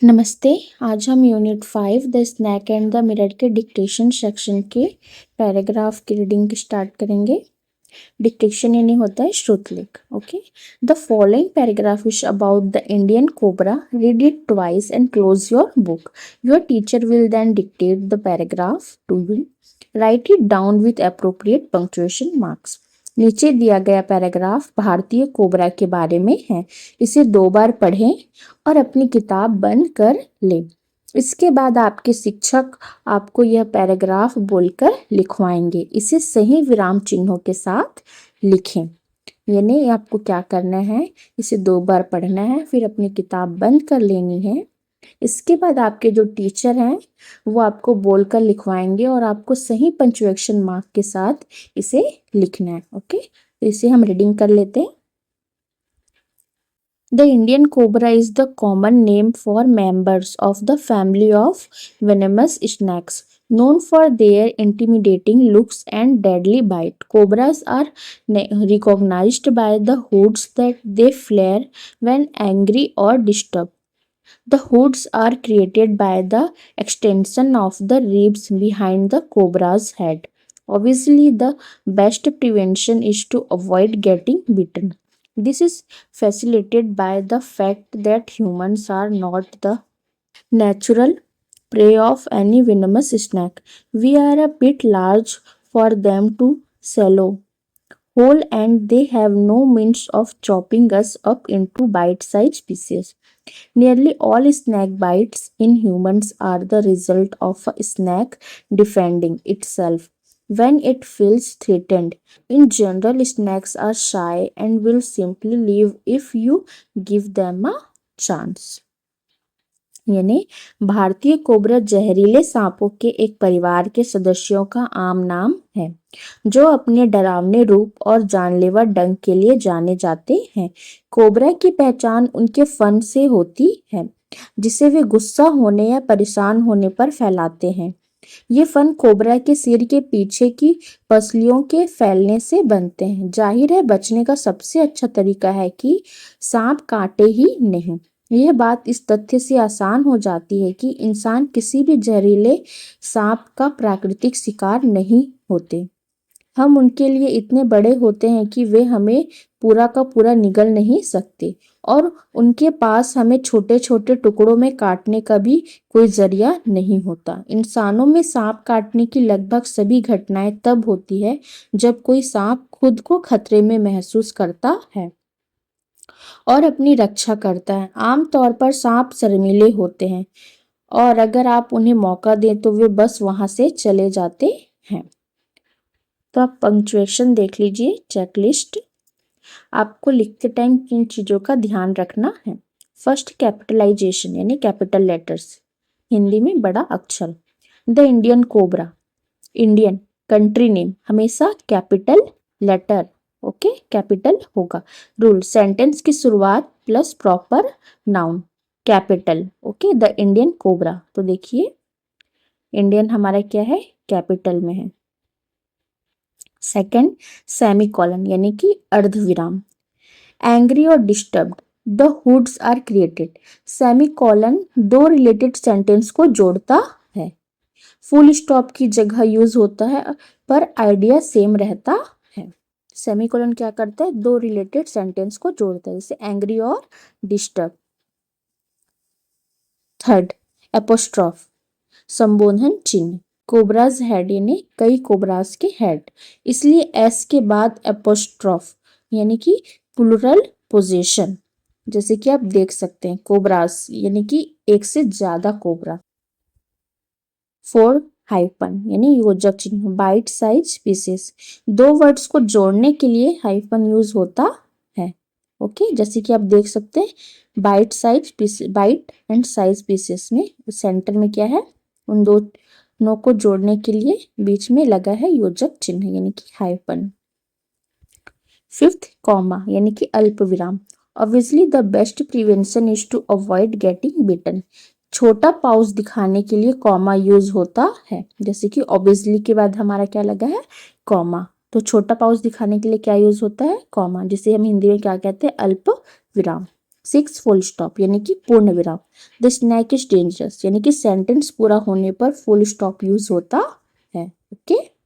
नमस्ते। आज हम unit 5 the snake and the mirror के डिक्टेशन सेक्शन के पैराग्राफ की रीडिंग स्टार्ट करेंगे। डिक्टेशन यानी होता है श्रुतलेख। Okay, the following paragraph is about the Indian cobra. Read it twice and close your book. Your teacher will then dictate the paragraph to you. Write it down with appropriate punctuation marks. नीचे दिया गया paragraph भारतीय cobra के बारे में है। इसे 2 बार पढ़ें और अपनी किताब बंद कर लें। इसके बाद आपके शिक्षक आपको यह पैराग्राफ बोलकर लिखवाएंगे। इसे सही विराम चिन्हों के साथ लिखें। यानी आपको क्या करना है, इसे 2 बार पढ़ना है, फिर अपनी किताब बंद कर लेनी है। इसके बाद आपके जो टीचर हैं वो आपको बोलकर लिखवाएंगे और आपको सही पंक्चुएशन मार्क के साथ इसे लिखना है। ओके, तो इसे हम रीडिंग कर लेते हैं। The Indian cobra is the common name for members of the family of venomous snakes, known for their intimidating looks and deadly bite. Cobras are recognized by the hoods that they flare when angry or disturbed. The hoods are created by the extension of the ribs behind the cobra's head. Obviously, the best prevention is to avoid getting bitten. This is facilitated by the fact that humans are not the natural prey of any venomous snake. We are a bit large for them to swallow whole, and they have no means of chopping us up into bite-sized pieces. Nearly all snake bites in humans are the result of a snake defending itself when it feels threatened. In general, snakes are shy and will simply leave if you give them a chance. यानी भारतीय cobra जहरीले सांपों के एक परिवार के सदस्यों का आम नाम है जो अपने डरावने रूप और जानलेवा डंक के लिए जाने जाते हैं। कोबरा की पहचान उनके फन से होती है जिसे वे गुस्सा होने या परेशान होने पर फैलाते हैं। ये फन कोबरा के सिर के पीछे की पसलियों के फैलने से बनते हैं। जाहिर है बचने का सबसे अच्छा तरीका है कि सांप काटे ही नहीं। यह बात इस तथ्य से आसान हो जाती है कि इंसान किसी भी जहरीले सांप का प्राकृतिक शिकार नहीं होते। हम उनके लिए इतने बड़े होते हैं कि वे हमें पूरा का पूरा निगल नहीं सकते और उनके पास हमें छोटे छोटे टुकड़ों में काटने का भी कोई जरिया नहीं होता। इंसानों में सांप काटने की लगभग सभी घटनाएं तब होती है जब कोई सांप खुद को खतरे में महसूस करता है और अपनी रक्षा करता है। आमतौर पर सांप शर्मीले होते हैं और अगर आप उन्हें मौका दें तो वे बस वहां से चले जाते हैं। तो आप पंक्चुएशन देख लीजिए, चेकलिस्ट। आपको लिखते टाइम किन चीज़ों का ध्यान रखना है। फर्स्ट, कैपिटलाइजेशन यानी कैपिटल लेटर्स, हिंदी में बड़ा अक्षर। The Indian cobra, Indian country name हमेशा कैपिटल लेटर, ओके, कैपिटल होगा। रूल, सेंटेंस की शुरुआत plus proper noun capital, okay. The Indian cobra, तो देखिए इंडियन हमारा क्या है, कैपिटल में है। सेकंड, सेमीकोलन यानी कि अर्धविराम। एंग्री और disturbed, the hoods are created. Semicolon 2 related sentence को जोड़ता है। फुल स्टॉप की जगह यूज होता है पर आइडिया सेम रहता है। सेमीकोलन क्या करता है, 2 रिलेटेड सेंटेंस को जोड़ता है, जैसे एंग्री और डिस्टर्ब। थर्ड, एपोस्ट्रॉफ, संबोधन चिन्ह। कोबराज हेड यानी कई कोबराज के हेड, इसलिए एस के बाद एपोस्ट्रॉफ यानी कि प्लूरल पोजीशन, जैसे कि आप देख सकते हैं कोबराज यानी कि एक से ज्यादा कोबरा। 4, हाइफन यानी योजक चिन्ह, बाइट साइज पीसेस। 2 वर्ड्स को जोड़ने के लिए हाइफन यूज होता है, ओके। जैसे कि आप देख सकते हैं bite size piece, bite and size pieces में सेंटर में क्या है, उन दोनों को जोड़ने के लिए बीच में लगा है योजक चिन्ह यानी कि हाइफन। 5th, कॉमा यानी कि अल्प विराम। Obviously the best prevention is to avoid getting bitten. छोटा पाउज दिखाने के लिए कॉमा यूज होता है, जैसे कि ऑब्वियसली के बाद हमारा क्या लगा है, कॉमा। तो छोटा पाउज दिखाने के लिए क्या यूज होता है, कॉमा, जिसे हम हिंदी में क्या कहते हैं, अल्प विराम। सिक्स फुल स्टॉप यानी कि पूर्ण विराम। द स्नैक इज डेंजरस यानी कि सेंटेंस पूरा होने पर फुल स्टॉप यूज होता है। ओके।